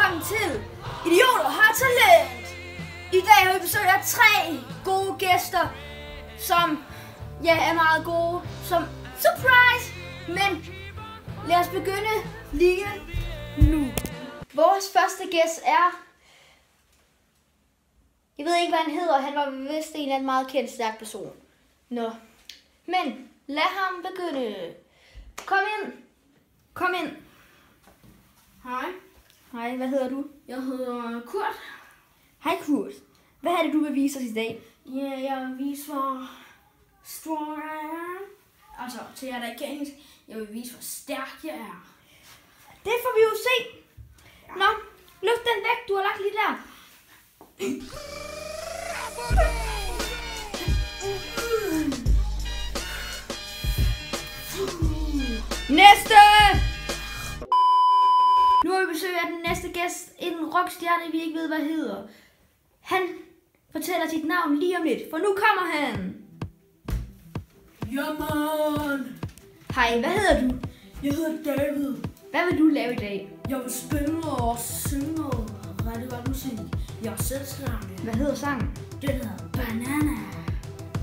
velkommen til Idioter har talent. I dag har vi besøg af 3 gode gæster, som er meget gode som surprise. Men lad os begynde lige nu. Vores første gæst er, jeg ved ikke hvad han hedder, han var vist en eller anden meget kendt stærk person. Nå, men lad ham begynde. Kom ind. Kom ind. Hej. Hej, hvad hedder du? Jeg hedder Kurt. Hej Kurt. Hvad er det, du vil vise os i dag? Ja, jeg vil vise, hvor strong jeg er. Altså, til jer, der ikke kan engelsk. Jeg vil vise, hvor stærk jeg er. Det får vi jo se. Nå, løft den væk, du har lagt lige der. Næste! Nu har vi besøg af den næste gæst, en rockstjerne, vi ikke ved, hvad hedder. Han fortæller sit navn lige om lidt, for nu kommer han. Jamen! Hej, hvad hedder du? Jeg hedder David. Hvad vil du lave i dag? Jeg vil spille og synge noget rigtig godt musik. Jeg er selvskærende. Hvad hedder sangen? Den hedder Banana.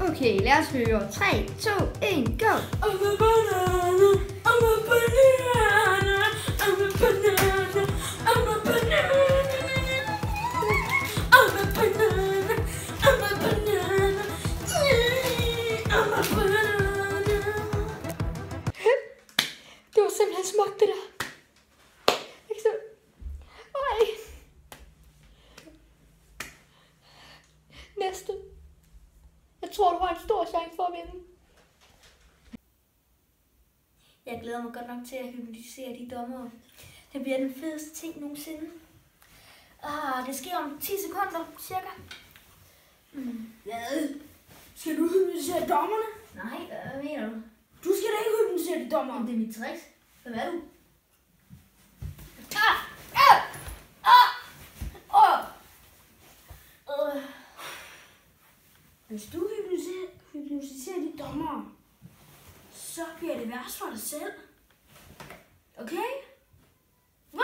Okay, lad os høre. 3, 2, 1, go! I'm a banana, I'm a banana, I'm a banana, I'm a banana, I'm a banana, I'm a banana, I'm a banana. Det var simpelthen smukt, det der. Ikke så? Ej. Næste. Jeg tror, du har en stor chance for at vinde. Jeg glæder mig godt nok til at hypnotisere de dommere. Det bliver den fedeste ting nogensinde. Det sker om 10 sekunder, cirka. Hvad? Skal du hypnotisere dommerne? Nej, hvad mener du? Du skal da ikke hypnotisere de dommere. Det er mit tricks. Hvad er du? Hvis du hypnotiserer de dommere, så bliver det værst for dig selv. Okay? Hvad?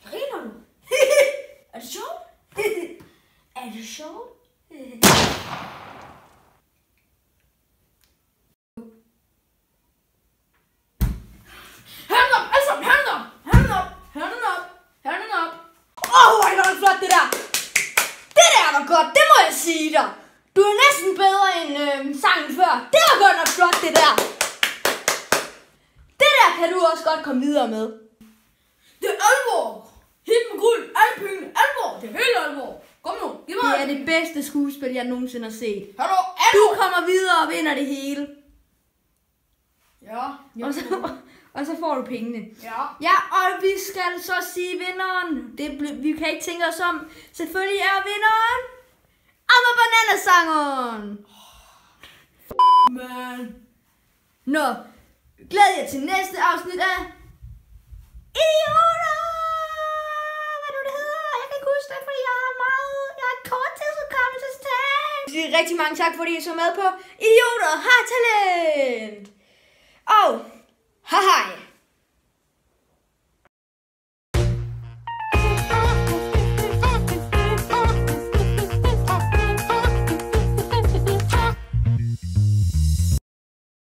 Griner du? Er det sjovt? Er det sjovt? Hvor er det flot, det der! Det der var godt, det må jeg sige dig! Du er næsten bedre end sangen før. Det var godt nok flot, det der! Det der kan du også godt komme videre med. Det er alvor! Hit med guld, alle penge, alvor! Det er helt alvor! Kom nu, giv mig! Det er det bedste skuespil, jeg nogensinde har set. Hallo, Du alvor! kommer videre og vinder det hele. Ja, Og så får du pengene. ja. Ja, og vi skal så sige vinderen. Vi kan ikke tænke os om. Selvfølgelig er vinderen I'm a Banana-sangeren. Man. Nå, glæd jer til næste afsnit af Idioter! Hvad nu det hedder? Jeg kan ikke huske det, fordi jeg har kort til rigtig mange tak, fordi I så med på Idioter har talent. Og hej hej!